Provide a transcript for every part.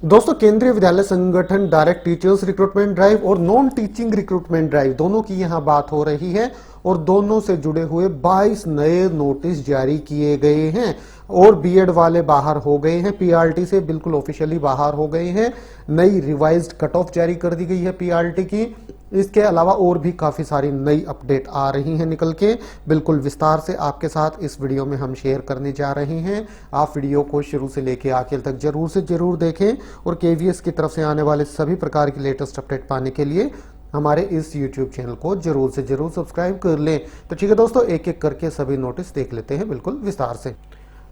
दोस्तों, केंद्रीय विद्यालय संगठन डायरेक्ट टीचर्स रिक्रूटमेंट ड्राइव और नॉन टीचिंग रिक्रूटमेंट ड्राइव दोनों की यहां बात हो रही है और दोनों से जुड़े हुए 22 नए नोटिस जारी किए गए हैं और बीएड वाले बाहर हो गए हैं, पीआरटी से बिल्कुल ऑफिशियली बाहर हो गए हैं। नई रिवाइज्ड कट ऑफ जारी कर दी गई है पीआरटी की। इसके अलावा और भी काफी सारी नई अपडेट आ रही हैं निकल के, बिल्कुल विस्तार से आपके साथ इस वीडियो में हम शेयर करने जा रहे हैं। आप वीडियो को शुरू से लेकर आखिर तक जरूर से जरूर देखें और केवीएस की तरफ से आने वाले सभी प्रकार की लेटेस्ट अपडेट पाने के लिए हमारे इस YouTube चैनल को जरूर से जरूर सब्सक्राइब कर लें। तो ठीक है दोस्तों, एक एक करके सभी नोटिस देख लेते हैं बिल्कुल विस्तार से।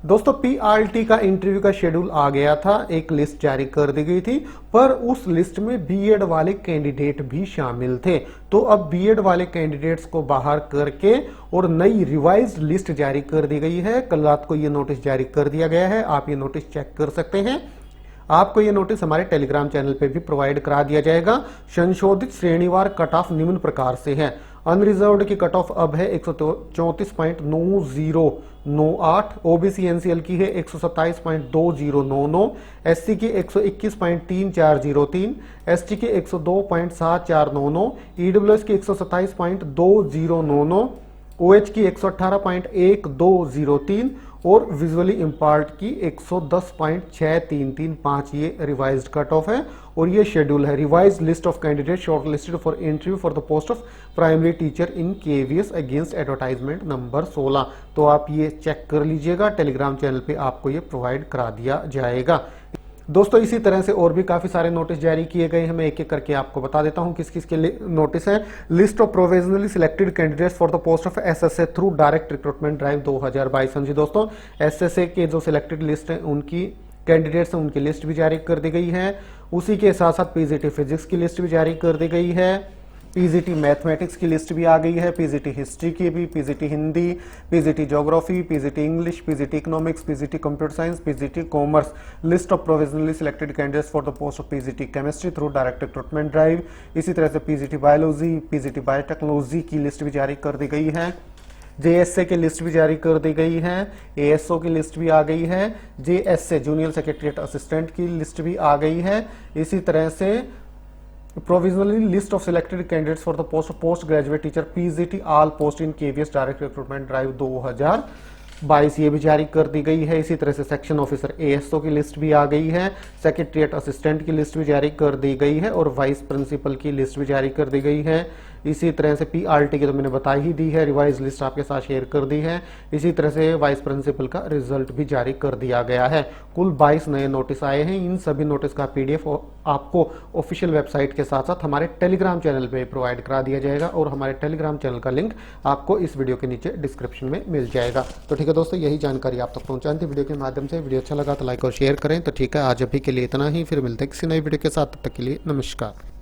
दोस्तों, पीआरटी का इंटरव्यू का शेड्यूल आ गया था, एक लिस्ट जारी कर दी गई थी, पर उस लिस्ट में बीएड वाले कैंडिडेट भी शामिल थे। तो अब बीएड वाले कैंडिडेट्स को बाहर करके और नई रिवाइज्ड लिस्ट जारी कर दी गई है। कल रात को ये नोटिस जारी कर दिया गया है, आप ये नोटिस चेक कर सकते हैं। आपको ये नोटिस हमारे टेलीग्राम चैनल पे भी प्रोवाइड करा दिया जाएगा। संशोधित श्रेणीवार कट ऑफ निम्न प्रकार से है। अनरिजर्व्ड की कट ऑफ अब है 134.9098, ओबीसी एनसीएल की है 127.2099, एससी की 121.3403, एसटी की 102.7499, ईडब्ल्यूएस की 127.2099, ओएच की 118.1203 और विजुअली इम्पार्ट की 110.6335। ये रिवाइज्ड कट ऑफ है और ये शेड्यूल है। Revised list of candidate shortlisted for interview for the post of primary teacher in KVS against advertisement number 16। तो आप ये चेक कर लीजिएगा, टेलीग्राम चैनल पे आपको ये प्रोवाइड करा दिया जाएगा। दोस्तों, इसी तरह से और भी काफी सारे नोटिस जारी किए गए हैं। मैं एक एक करके आपको बता देता हूं किस किस के नोटिस है। List of provisionally selected candidates for the post of SSA through direct recruitment drive 2022। जी दोस्तों, एसएसए के जो सिलेक्टेड लिस्ट है उनकी कैंडिडेट्स हैं उनकी लिस्ट भी जारी कर दी गई है। उसी के साथ साथ पीजीटी फिजिक्स की लिस्ट भी जारी कर दी गई है। पीजीटी मैथमेटिक्स की लिस्ट भी आ गई है, पीजीटी हिस्ट्री की भी, PGT Hindi, PGT geography, PGT English, PGT economics, PGT computer science, PGT commerce. List of provisionally selected candidates for the post of PGT chemistry through direct recruitment drive. इसी तरह से PGT biology, PGT biotechnology की list भी जारी कर दी गई है। JSA की लिस्ट भी जारी कर दी गई है, एएसओ की लिस्ट भी आ गई है, जेएसए जूनियर सेक्रेटरीट असिस्टेंट की लिस्ट भी आ गई है। इसी तरह से provisionally list of selected candidates for the post of post graduate teacher PGT all post in KVS direct recruitment drive 2022 ये भी जारी कर दी गई है। इसी तरह से सेक्शन ऑफिसर एएसओ की लिस्ट भी आ गई है, सेक्रेटरीट असिस्टेंट की लिस्ट भी जारी कर दी गई है और वाइस प्रिंसिपल की लिस्ट भी जारी कर दी गई है। इसी तरह से पीआरटी की तो मैंने बता ही दी है, रिवाइज लिस्ट आपके साथ शेयर कर दी है। इसी तरह से वाइस प्रिंसिपल का रिजल्ट भी जारी कर दिया गया है। कुल 22 नए नोटिस आए हैं। इन सभी नोटिस का पीडीएफ आपको ऑफिशियल वेबसाइट के साथ साथ हमारे टेलीग्राम चैनल पे प्रोवाइड करा दिया जाएगा और हमारे टेलीग्राम चैनल का लिंक आपको इस वीडियो के नीचे डिस्क्रिप्शन में मिल जाएगा। तो ठीक है दोस्तों, यही जानकारी आप तक पहुंचानी थी वीडियो के माध्यम से। वीडियो अच्छा लगा तो लाइक और शेयर करें। तो ठीक है, आज अभी के लिए इतना ही, फिर मिलते हैं किसी नई वीडियो के साथ। तब तक के लिए नमस्कार।